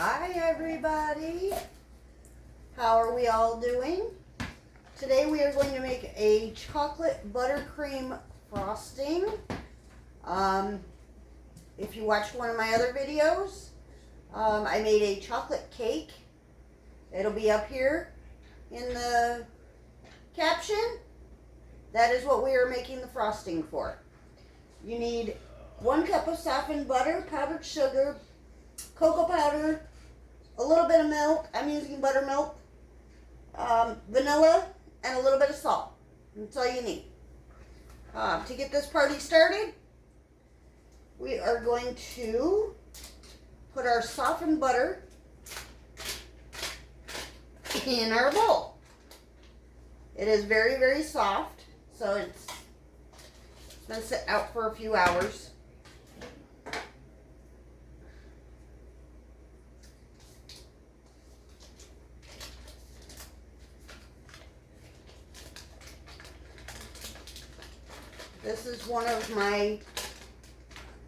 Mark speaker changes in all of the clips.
Speaker 1: Hi everybody, how are we all doing? Today we are going to make a chocolate buttercream frosting. If you watched one of my other videos, I made a chocolate cake. It'll be up here in the caption. That is what we are making the frosting for. You need 1 cup of softened butter, powdered sugar, cocoa powder, a little bit of milk. I'm using buttermilk, vanilla, and a little bit of salt. That's all you need. To get this party started, we are going to put our softened butter in our bowl. It is very, very soft, so it's been sitting out for a few hours. This is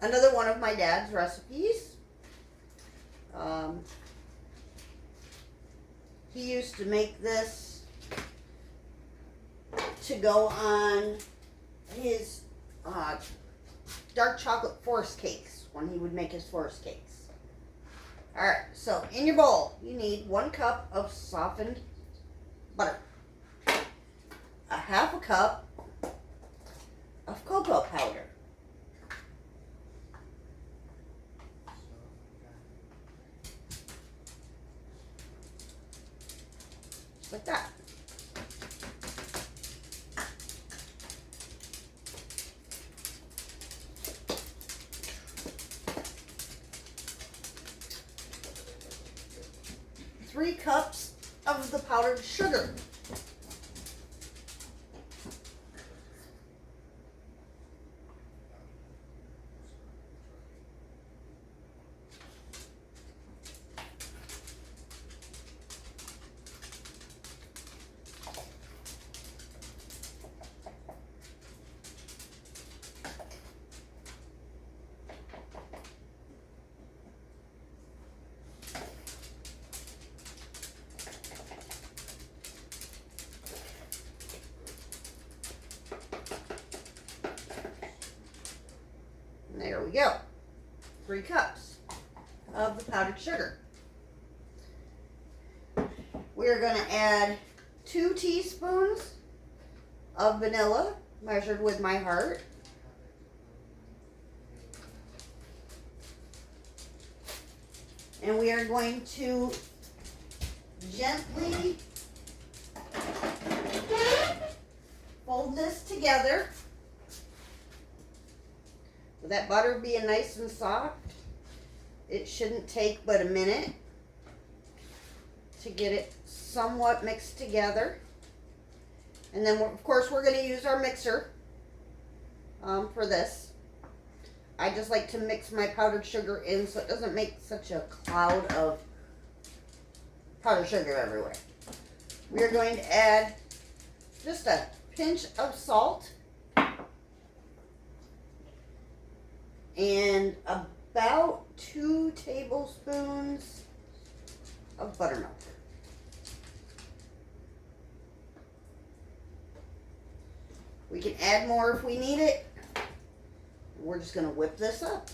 Speaker 1: another one of my dad's recipes. He used to make this to go on his dark chocolate forest cakes when he would make his forest cakes. Alright, so in your bowl you need 1 cup of softened butter, a half a cup of cocoa powder, just like that. Three cups of the powdered sugar. There we go. 3 cups of the powdered sugar. We're going to add 2 teaspoons of vanilla, measured with my heart. And we are going to gently fold this together. With that butter being nice and soft, it shouldn't take but a minute to get it somewhat mixed together. And then, of course, we're going to use our mixer for this. I just like to mix my powdered sugar in so it doesn't make such a cloud of powdered sugar everywhere. We are going to add just a pinch of salt and about 2 tablespoons of buttermilk. We can add more if we need it. We're just going to whip this up.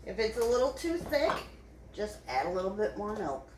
Speaker 1: If it's a little too thick, just add a little bit more milk.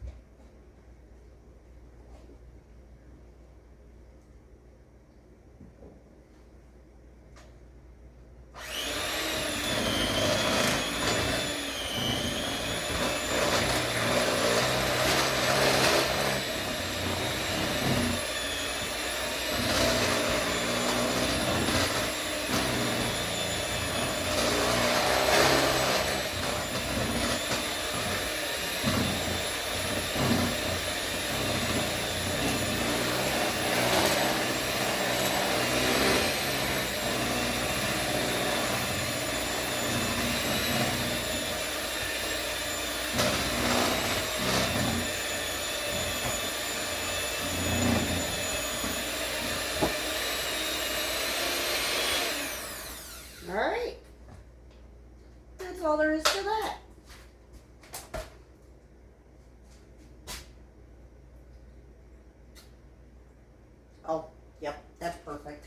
Speaker 1: Oh, yep, that's perfect.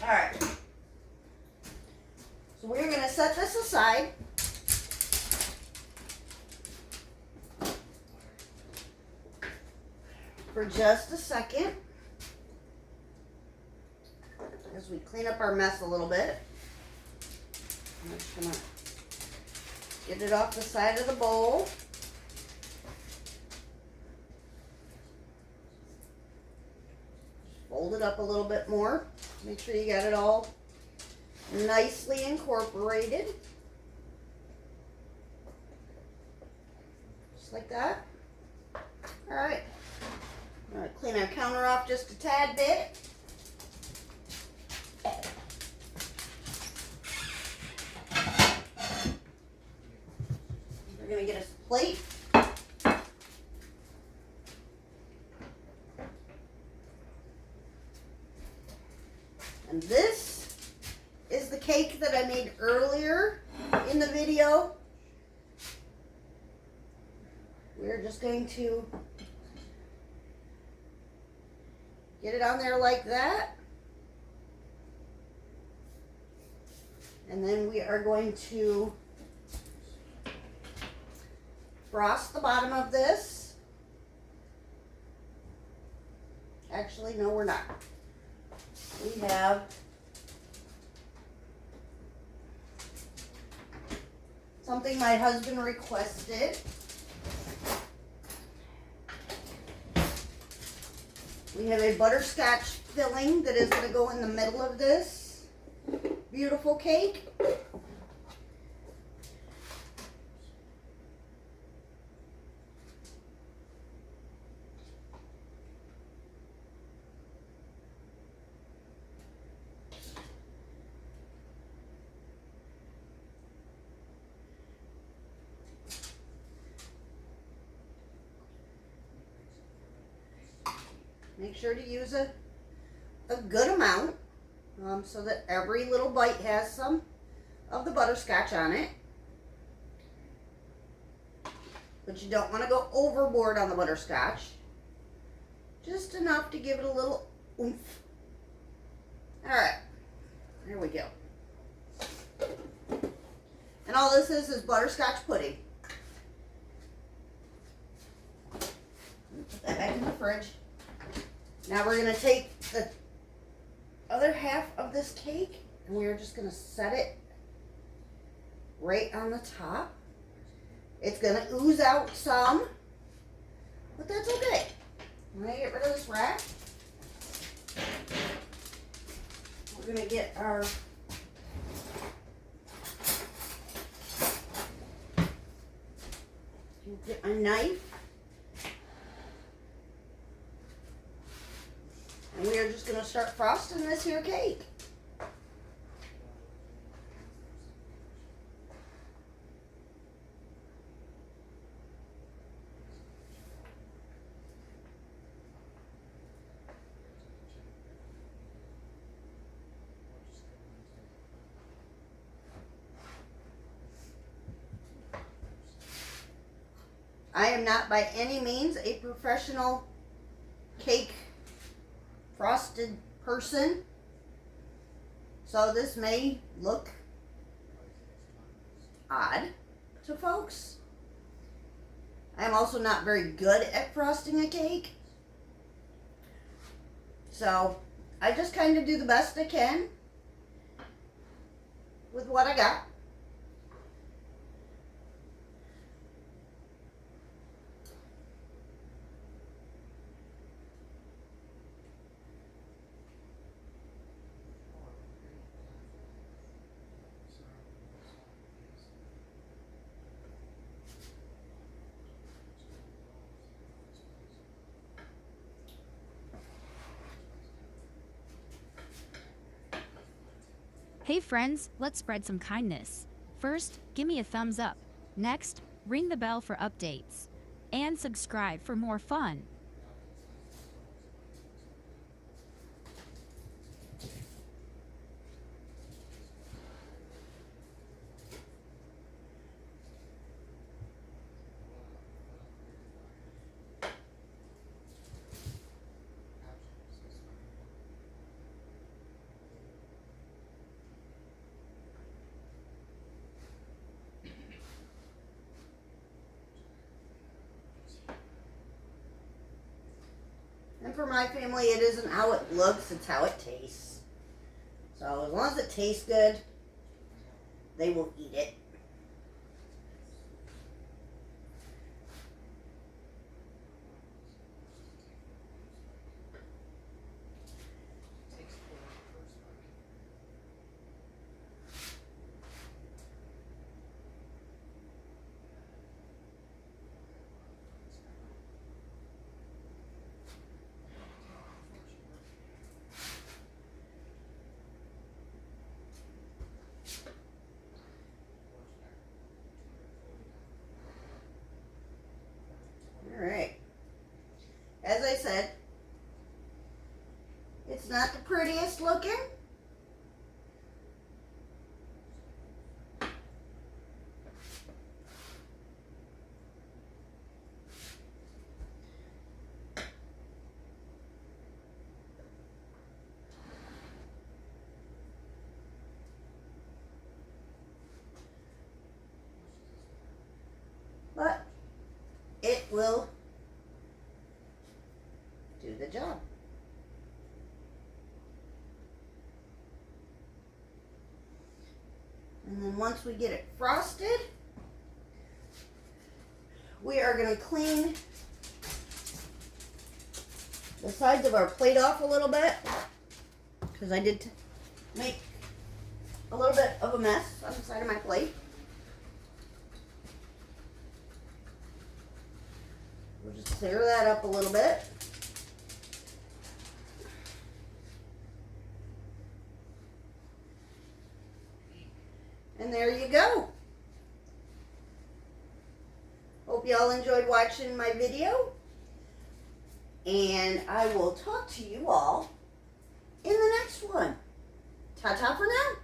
Speaker 1: All right. So we're going to set this aside. For just a second. As we clean up our mess a little bit. I'm just going to get it off the side of the bowl. Fold it up a little bit more. Make sure you got it all nicely incorporated. Just like that. All right. I'm going to clean our counter off just a tad bit. We're going to get us a plate. And this is the cake that I made earlier in the video. We're just going to get it on there like that. And then we are going to frost the bottom of this. Actually, no, we're not. We have something my husband requested. We have a butterscotch filling that is going to go in the middle of this beautiful cake. Make sure to use a good amount so that every little bite has some of the butterscotch on it. But you don't want to go overboard on the butterscotch. Just enough to give it a little oomph. Alright, there we go. And all this is butterscotch pudding. Put that back in the fridge. Now we're going to take the other half of this cake and we're just going to set it right on the top. It's going to ooze out some, but that's okay. I'm going to get rid of this wrap. We're going to get our get my knife. And we are just going to start frosting this here cake. I am not by any means a professional cake frosted person, so this may look odd to folks. I'm also not very good at frosting a cake, so I just kind of do the best I can with what I got.
Speaker 2: Hey friends, let's spread some kindness. First, give me a thumbs up. Next, ring the bell for updates. And subscribe for more fun.
Speaker 1: And for my family, it isn't how it looks, it's how it tastes. So as long as it tastes good, they will eat it. Alright. As I said, it's not the prettiest looking. But it will do the job. And then once we get it frosted, we are going to clean the sides of our plate off a little bit, because I did make a little bit of a mess on the side of my plate. We'll just clear that up a little bit. And there you go. Hope y'all enjoyed watching my video. And I will talk to you all in the next one. Ta-ta for now.